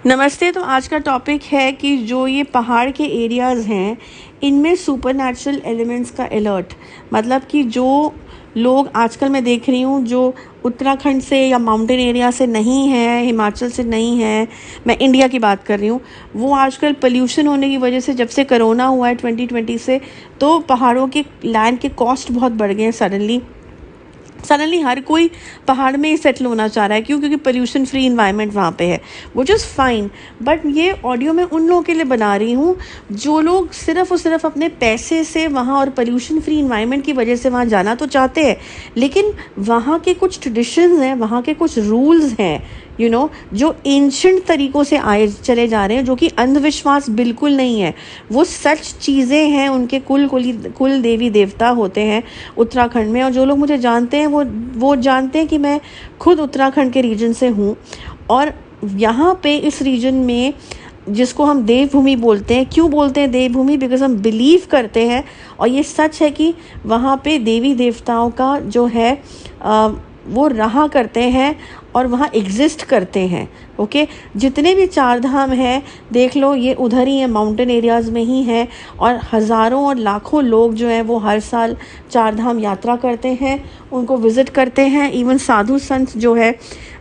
नमस्ते। तो आज का टॉपिक है कि जो ये पहाड़ के एरियाज़ हैं, इनमें सुपरनैचुरल एलिमेंट्स का अलर्ट। मतलब कि जो लोग आजकल मैं देख रही हूँ जो उत्तराखंड से या माउंटेन एरिया से नहीं है, हिमाचल से नहीं है, मैं इंडिया की बात कर रही हूँ, वो आजकल पोल्यूशन होने की वजह से, जब से कोरोना हुआ है 2020 से, तो पहाड़ों के लैंड के कॉस्ट बहुत बढ़ गए हैं सडनली हर कोई पहाड़ में ही सेटल होना चाह रहा है। क्यों? क्योंकि पोल्यूशन फ्री इन्वायरमेंट वहाँ पे है, विच इज़ फाइन। बट ये ऑडियो मैं उन लोगों के लिए बना रही हूँ जो लोग सिर्फ और सिर्फ अपने पैसे से वहाँ और पोल्यूशन फ्री इन्वायरमेंट की वजह से वहाँ जाना तो चाहते हैं, लेकिन वहाँ के कुछ ट्रेडिशंस हैं, वहाँ के कुछ रूल्स हैं जो एंशंट तरीक़ों से आए चले जा रहे हैं, जो कि अंधविश्वास बिल्कुल नहीं है। वो सच चीज़ें हैं, उनके कुल देवी देवता होते हैं उत्तराखंड में। और जो लोग मुझे जानते हैं वो जानते हैं कि मैं खुद उत्तराखंड के रीजन से हूँ। और यहाँ पे इस रीजन में, जिसको हम देवभूमि बोलते हैं, क्यों बोलते हैं देवभूमि? बिकॉज हम बिलीव करते हैं, और ये सच है कि वहाँ पे देवी देवताओं का जो है वो रहा करते हैं और वहाँ एग्जिस्ट करते हैं। ओके, जितने भी चार धाम हैं, देख लो, ये उधर ही है, माउंटेन एरियाज़ में ही हैं। और हज़ारों और लाखों लोग जो हैं वो हर साल चार धाम यात्रा करते हैं, उनको विज़िट करते हैं। इवन साधु संत जो है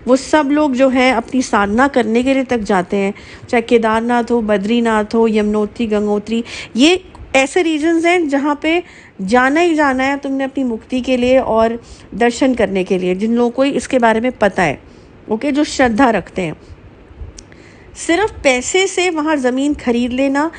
वो सब लोग जो है अपनी साधना करने के लिए तक जाते हैं, चाहे केदारनाथ हो, बद्रीनाथ हो, यमुनोत्री, गंगोत्री। ये ऐसे रीजन्स हैं जहाँ पे जाना ही जाना है तुमने अपनी मुक्ति के लिए और दर्शन करने के लिए, जिन लोगों को इसके बारे में पता है, ओके, जो श्रद्धा रखते हैं। सिर्फ पैसे से वहाँ ज़मीन खरीद लेना,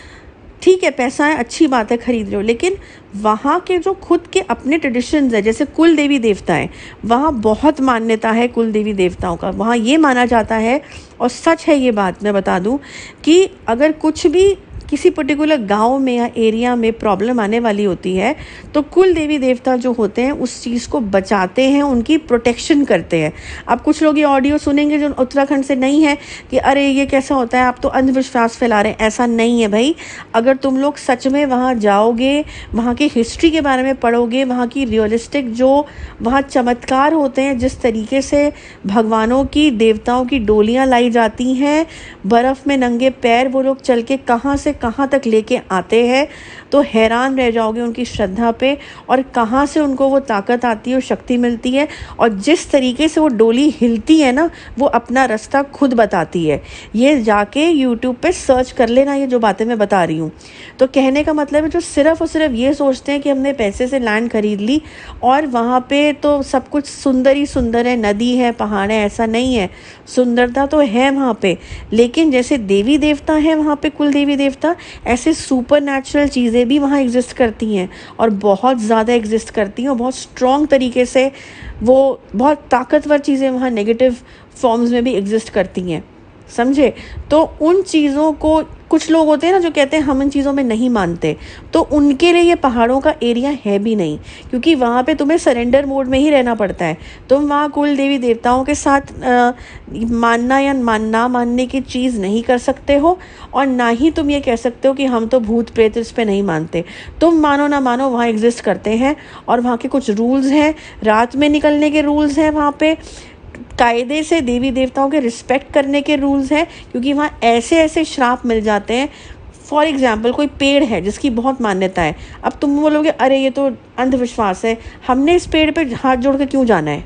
ठीक है, पैसा है, अच्छी बात है, खरीद रहे हो, लेकिन वहाँ के जो खुद के अपने ट्रेडिशंस है, जैसे कुल देवी देवता है, वहाँ बहुत मान्यता है कुल देवी देवताओं का। वहाँ ये माना जाता है, और सच है ये बात, मैं बता दूँ, कि अगर कुछ भी किसी पर्टिकुलर गांव में या एरिया में प्रॉब्लम आने वाली होती है, तो कुल देवी देवता जो होते हैं उस चीज़ को बचाते हैं, उनकी प्रोटेक्शन करते हैं। अब कुछ लोग ये ऑडियो सुनेंगे जो उत्तराखंड से नहीं है कि अरे ये कैसा होता है, आप तो अंधविश्वास फैला रहे हैं। ऐसा नहीं है भाई। अगर तुम लोग सच में वहाँ जाओगे, वहाँ की हिस्ट्री के बारे में पढ़ोगे, वहाँ की रियलिस्टिक जो वहाँ चमत्कार होते हैं, जिस तरीके से भगवानों की, देवताओं की डोलियाँ लाई जाती हैं, बर्फ़ में नंगे पैर वो लोग चल के कहाँ से कहाँ तक लेके आते हैं, तो हैरान रह जाओगे उनकी श्रद्धा पे, और कहाँ से उनको वो ताकत आती है और शक्ति मिलती है। और जिस तरीके से वो डोली हिलती है ना, वो अपना रास्ता खुद बताती है। ये जाके यूट्यूब पे सर्च कर लेना, ये जो बातें मैं बता रही हूँ। तो कहने का मतलब है, जो सिर्फ और सिर्फ ये सोचते हैं कि हमने पैसे से लैंड खरीद ली और वहाँ पे तो सब कुछ सुंदर ही सुंदर है, नदी है, पहाड़ है, ऐसा नहीं है। सुंदरता तो है वहाँ पे, लेकिन जैसे देवी देवता है वहाँ पे, कुल देवी देवता, ऐसे सुपर नेचुरल चीज़ें भी वहाँ एग्जिस्ट करती हैं, और बहुत ज़्यादा एग्जिस्ट करती हैं, और बहुत स्ट्रॉन्ग तरीके से वो बहुत ताकतवर चीज़ें वहाँ नेगेटिव फॉर्म्स में भी एग्जिस्ट करती हैं, समझे? तो उन चीज़ों को, कुछ लोग होते हैं ना जो कहते हैं हम इन चीज़ों में नहीं मानते, तो उनके लिए ये पहाड़ों का एरिया है भी नहीं, क्योंकि वहाँ पे तुम्हें सरेंडर मोड में ही रहना पड़ता है। तुम वहाँ कुल देवी देवताओं के साथ मानना या ना मानने की चीज़ नहीं कर सकते हो, और ना ही तुम ये कह सकते हो कि हम तो भूत प्रेत इस पे नहीं मानते। तुम मानो ना मानो, वहाँ एग्जिस्ट करते हैं, और वहाँ के कुछ रूल्स हैं, रात में निकलने के रूल्स हैं, वहाँ पे कायदे से देवी देवताओं के रिस्पेक्ट करने के रूल्स हैं, क्योंकि वहाँ ऐसे ऐसे श्राप मिल जाते हैं। फॉर एग्जाम्पल, कोई पेड़ है जिसकी बहुत मान्यता है, अब तुम बोलोगे अरे ये तो अंधविश्वास है, हमने इस पेड़ पे हाथ जोड़ के क्यों जाना है,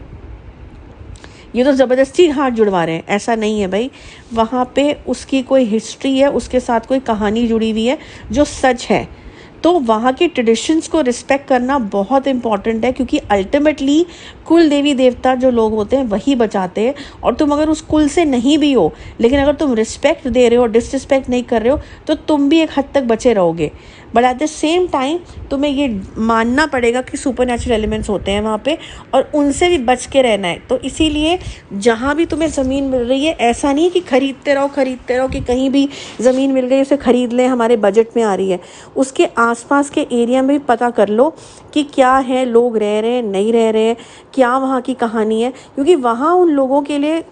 ये तो ज़बरदस्ती हाथ जुड़वा रहे हैं। ऐसा नहीं है भाई, वहाँ पे उसकी कोई हिस्ट्री है, उसके साथ कोई कहानी जुड़ी हुई है जो सच है। तो वहाँ के ट्रेडिशंस को रिस्पेक्ट करना बहुत इम्पॉर्टेंट है, क्योंकि अल्टीमेटली कुल देवी देवता जो लोग होते हैं वही बचाते हैं। और तुम अगर उस कुल से नहीं भी हो, लेकिन अगर तुम रिस्पेक्ट दे रहे हो, डिसरिस्पेक्ट नहीं कर रहे हो, तो तुम भी एक हद तक बचे रहोगे। But at the same time तुम्हें ये मानना पड़ेगा कि सुपरनैचुरल एलिमेंट्स होते हैं वहाँ पे, और उनसे भी बच के रहना है। तो इसीलिए जहाँ भी तुम्हें ज़मीन मिल रही है, ऐसा नहीं कि खरीदते रहो कि कहीं भी ज़मीन मिल गई उसे ख़रीद लें, हमारे बजट में आ रही है। उसके आसपास के एरिया में भी पता कर लो कि क्या है, लोग रह रहे हैं, नहीं रह रहे हैं, क्या वहाँ की कहानी है, क्योंकि वहाँ उन लोगों के लिए,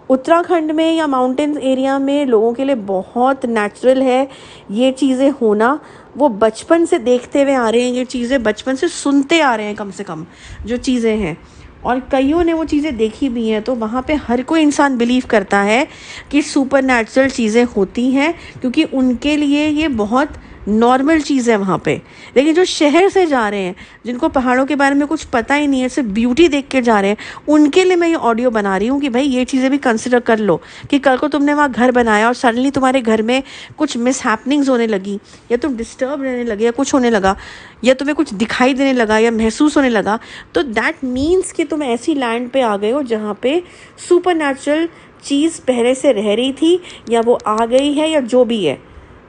उत्तराखंड में या माउंटेन्स एरिया में लोगों के लिए बहुत नेचुरल है ये चीज़ें होना। वो बचपन से देखते हुए आ रहे हैं, ये चीज़ें बचपन से सुनते आ रहे हैं, कम से कम जो चीज़ें हैं। और कईयों ने वो चीज़ें देखी भी हैं, तो वहाँ पे हर कोई इंसान बिलीव करता है कि सुपर नेचुरल चीज़ें होती हैं, क्योंकि उनके लिए ये बहुत नॉर्मल चीज़ है वहाँ पे। लेकिन जो शहर से जा रहे हैं, जिनको पहाड़ों के बारे में कुछ पता ही नहीं है, सिर्फ ब्यूटी देख के जा रहे हैं, उनके लिए मैं ये ऑडियो बना रही हूँ कि भाई ये चीज़ें भी कंसिडर कर लो कि कल को तुमने वहाँ घर बनाया और सडनली तुम्हारे घर में कुछ मिसहैपनिंग्स होने लगी, या तुम डिस्टर्ब रहने लगे, या कुछ होने लगा, या तुम्हें कुछ दिखाई देने लगा या महसूस होने लगा, तो दैट मीन्स कि तुम ऐसी लैंड पे आ गए हो जहाँ पे सुपर नेचुरल चीज़ पहले से रह रही थी, या वो आ गई है, या जो भी है।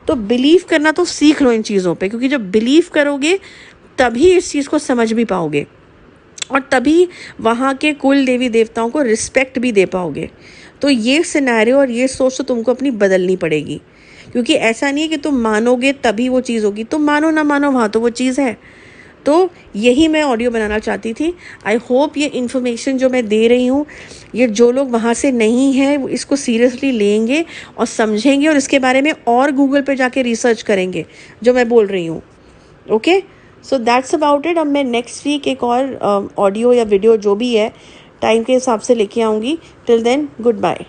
तो बिलीव करना तो सीख लो इन चीज़ों पे, क्योंकि जब बिलीव करोगे तभी इस चीज़ को समझ भी पाओगे, और तभी वहाँ के कुल देवी देवताओं को रिस्पेक्ट भी दे पाओगे। तो ये सिनेरियो और ये सोच तो तुमको अपनी बदलनी पड़ेगी, क्योंकि ऐसा नहीं है कि तुम मानोगे तभी वो चीज़ होगी, तुम मानो ना मानो वहाँ तो वो चीज़ है। तो यही मैं ऑडियो बनाना चाहती थी। आई होप ये इन्फॉर्मेशन जो मैं दे रही हूँ, ये जो लोग वहाँ से नहीं हैं वो इसको सीरियसली लेंगे और समझेंगे, और इसके बारे में और गूगल पे जाके रिसर्च करेंगे जो मैं बोल रही हूँ। Okay, so that's about it. अब मैं नेक्स्ट वीक एक और ऑडियो या वीडियो जो भी है टाइम के हिसाब से लेके आऊँगी। Till then, good bye.